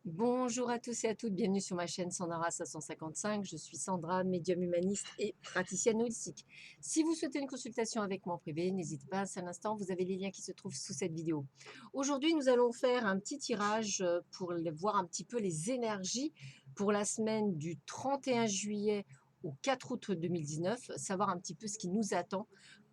Bonjour à tous et à toutes, bienvenue sur ma chaîne Sandra 555. Je suis Sandra, médium humaniste et praticienne holistique. Si vous souhaitez une consultation avec moi en privé, n'hésitez pas un seul instant, vous avez les liens qui se trouvent sous cette vidéo. Aujourd'hui, nous allons faire un petit tirage pour voir un petit peu les énergies pour la semaine du 31 juillet au 4 août 2019, savoir un petit peu ce qui nous attend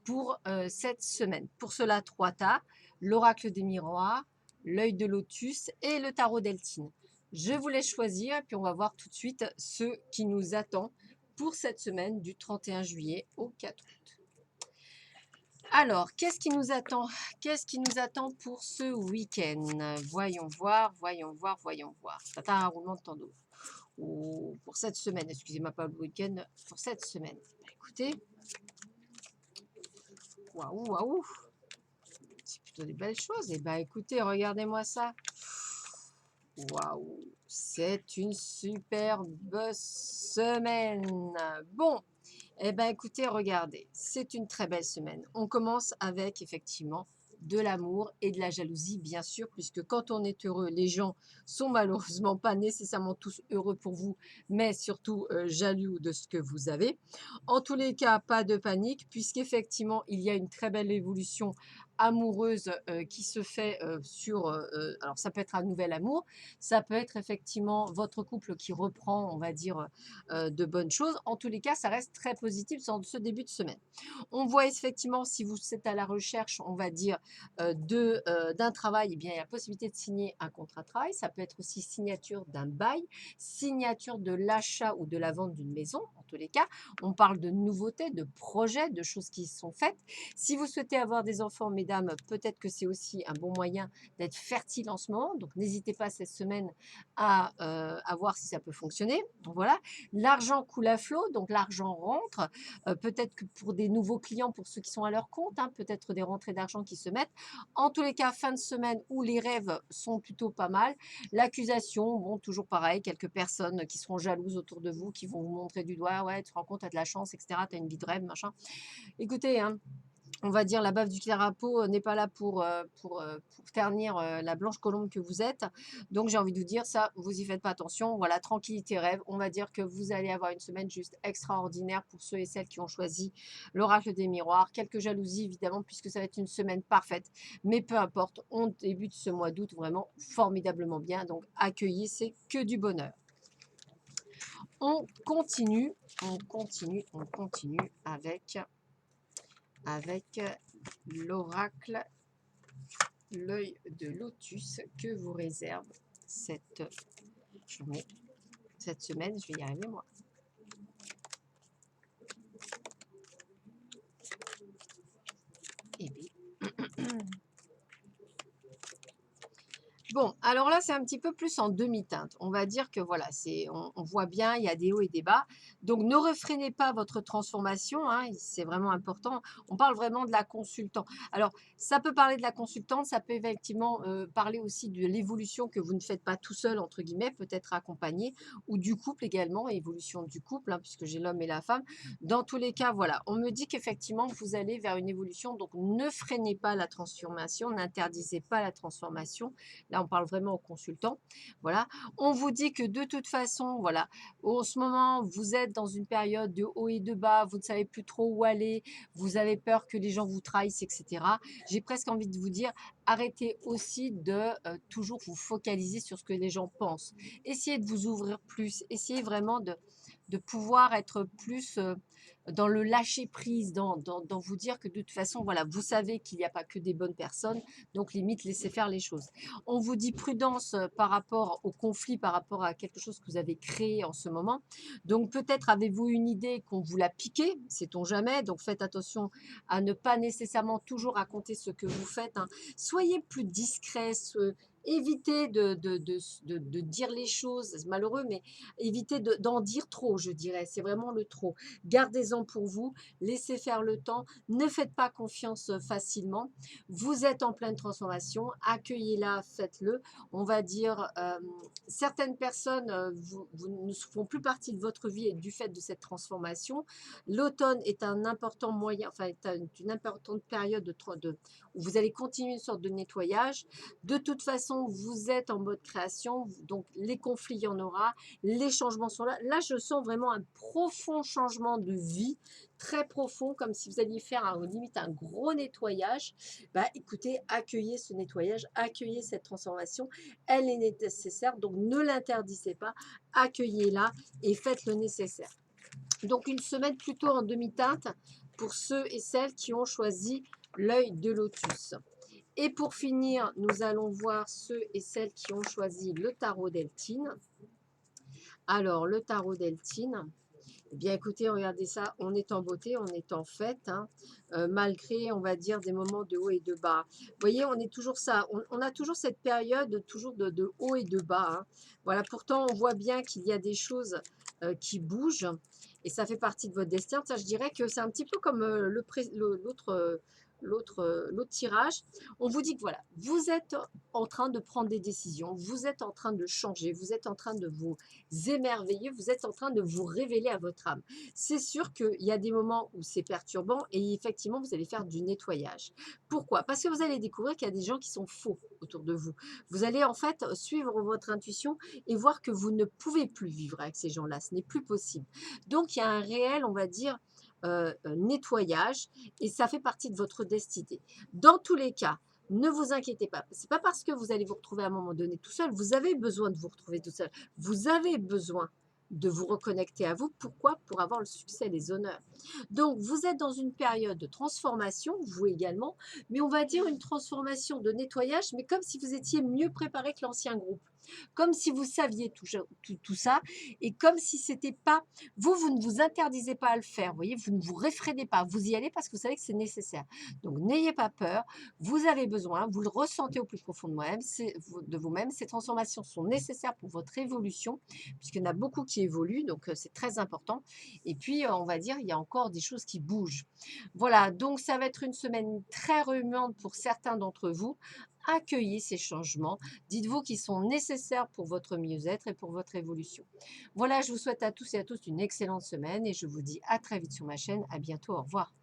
pour cette semaine. Pour cela, trois tas, l'oracle des miroirs, l'œil de lotus et le tarot d'Eltine. Je vous laisse choisir et puis on va voir tout de suite ce qui nous attend pour cette semaine du 31 juillet au 4 août. Alors, qu'est-ce qui nous attend? Qu'est-ce qui nous attend pour ce week-end? Voyons voir, voyons voir, voyons voir. C'est un roulement de tambour. Ou pour cette semaine, excusez-moi pas le week-end, pour cette semaine. Écoutez, waouh, waouh, c'est plutôt des belles choses. Et bien, écoutez, regardez-moi ça. Waouh, c'est une superbe semaine. Bon, eh bien écoutez, regardez, c'est une très belle semaine. On commence avec effectivement de l'amour et de la jalousie, bien sûr, puisque quand on est heureux, les gens sont malheureusement pas nécessairement tous heureux pour vous, mais surtout jaloux de ce que vous avez. En tous les cas, pas de panique, puisqu'effectivement, il y a une très belle évolution amoureuse qui se fait alors ça peut être un nouvel amour, ça peut être effectivement votre couple qui reprend, on va dire, de bonnes choses. En tous les cas, ça reste très positif dans ce début de semaine. On voit effectivement, si vous êtes à la recherche, on va dire, d'un travail, eh bien, il y a la possibilité de signer un contrat de travail. Ça peut être aussi signature d'un bail, signature de l'achat ou de la vente d'une maison. En tous les cas, on parle de nouveautés, de projets, de choses qui sont faites. Si vous souhaitez avoir des enfants, mesdames, peut-être que c'est aussi un bon moyen d'être fertile en ce moment. Donc, n'hésitez pas cette semaine à voir si ça peut fonctionner. Donc, voilà. L'argent coule à flot, donc l'argent rentre. Peut-être que pour des nouveaux clients, pour ceux qui sont à leur compte, hein, peut-être des rentrées d'argent qui se mettent. En tous les cas, fin de semaine où les rêves sont plutôt pas mal. L'accusation, bon, toujours pareil, quelques personnes qui seront jalouses autour de vous, qui vont vous montrer du doigt, ouais, tu te rends compte, tu as de la chance, etc., tu as une vie de rêve, machin. Écoutez, hein, on va dire la bave du carapaud n'est pas là pour ternir la blanche colombe que vous êtes. Donc j'ai envie de vous dire ça, vous y faites pas attention. Voilà, tranquillité rêve. On va dire que vous allez avoir une semaine juste extraordinaire pour ceux et celles qui ont choisi l'oracle des miroirs. Quelques jalousies évidemment puisque ça va être une semaine parfaite. Mais peu importe, on débute ce mois d'août vraiment formidablement bien. Donc accueillez, c'est que du bonheur. On continue, on continue, on continue avec l'oracle, l'œil de lotus que vous réserve cette journée, cette semaine. Je vais y arriver moi. Et bien. Bon, alors là, c'est un petit peu plus en demi-teinte. On va dire que voilà, on voit bien, il y a des hauts et des bas. Donc, ne refrénez pas votre transformation, hein, c'est vraiment important. On parle vraiment de la consultante. Alors, ça peut parler de la consultante, ça peut effectivement parler aussi de l'évolution que vous ne faites pas tout seul, entre guillemets, peut-être accompagné, ou du couple également, évolution du couple, hein, puisque j'ai l'homme et la femme. Dans tous les cas, voilà, on me dit qu'effectivement, vous allez vers une évolution. Donc, ne freinez pas la transformation, n'interdisez pas la transformation. Là, on parle vraiment aux consultants. Voilà. On vous dit que de toute façon, voilà, en ce moment, vous êtes dans une période de haut et de bas, vous ne savez plus trop où aller, vous avez peur que les gens vous trahissent, etc. J'ai presque envie de vous dire, arrêtez aussi de toujours vous focaliser sur ce que les gens pensent. Essayez de vous ouvrir plus, essayez vraiment de pouvoir être plus dans le lâcher prise, dans vous dire que de toute façon, voilà, vous savez qu'il n'y a pas que des bonnes personnes, donc limite laissez faire les choses. On vous dit prudence par rapport au conflit, par rapport à quelque chose que vous avez créé en ce moment. Donc peut-être avez-vous une idée qu'on vous l'a piqué, sait-on jamais. Donc faites attention à ne pas nécessairement toujours raconter ce que vous faites, hein. Soyez plus discret, évitez de dire les choses, c'est malheureux, mais évitez d'en dire trop, je dirais. C'est vraiment le trop. Gardez-en pour vous, laissez faire le temps, ne faites pas confiance facilement. Vous êtes en pleine transformation, accueillez-la, faites-le. On va dire, certaines personnes ne font plus partie de votre vie et du fait de cette transformation. L'automne est un important moyen, enfin, est une importante période où vous allez continuer une sorte de nettoyage. De toute façon, vous êtes en mode création, donc les conflits, il y en aura, les changements sont là. Là, je sens vraiment un profond changement de vie, très profond, comme si vous alliez faire limite un gros nettoyage. Bah, écoutez, accueillez ce nettoyage, accueillez cette transformation, elle est nécessaire, donc ne l'interdisez pas, accueillez-la et faites le nécessaire. Donc une semaine plutôt en demi-teinte pour ceux et celles qui ont choisi l'œil de lotus. Et pour finir, nous allons voir ceux et celles qui ont choisi le tarot d'Eltine. Alors, le tarot d'Eltine, eh bien écoutez, regardez ça, on est en beauté, on est en fête, hein, malgré, on va dire, des moments de haut et de bas. Vous voyez, on est toujours ça, on a toujours cette période toujours de haut et de bas, hein. Voilà, pourtant, on voit bien qu'il y a des choses qui bougent et ça fait partie de votre destin. Ça, je dirais que c'est un petit peu comme l'autre tirage. On vous dit que voilà, vous êtes en train de prendre des décisions, vous êtes en train de changer, vous êtes en train de vous émerveiller, vous êtes en train de vous révéler à votre âme. C'est sûr qu'il y a des moments où c'est perturbant et effectivement, vous allez faire du nettoyage. Pourquoi? Parce que vous allez découvrir qu'il y a des gens qui sont faux autour de vous. Vous allez en fait suivre votre intuition et voir que vous ne pouvez plus vivre avec ces gens-là. Ce n'est plus possible. Donc, il y a un réel, on va dire, nettoyage et ça fait partie de votre destinée. Dans tous les cas, ne vous inquiétez pas. C'est pas parce que vous allez vous retrouver à un moment donné tout seul. Vous avez besoin de vous retrouver tout seul. Vous avez besoin de vous reconnecter à vous. Pourquoi? Pour avoir le succès, les honneurs. Donc, vous êtes dans une période de transformation, vous également, mais on va dire une transformation de nettoyage, mais comme si vous étiez mieux préparé que l'ancien groupe. Comme si vous saviez tout ça et comme si c'était pas, vous ne vous interdisez pas à le faire, vous voyez, vous ne vous réfrénez pas, vous y allez parce que vous savez que c'est nécessaire. Donc, n'ayez pas peur, vous avez besoin, vous le ressentez au plus profond de vous-même, ces transformations sont nécessaires pour votre évolution, puisqu'il y en a beaucoup qui évoluent, donc c'est très important. Et puis, on va dire, il y a encore des choses qui bougent. Voilà, donc ça va être une semaine très remuante pour certains d'entre vous. Accueillez ces changements. Dites-vous qu'ils sont nécessaires pour votre mieux-être et pour votre évolution. Voilà, je vous souhaite à tous et à toutes une excellente semaine et je vous dis à très vite sur ma chaîne. À bientôt, au revoir.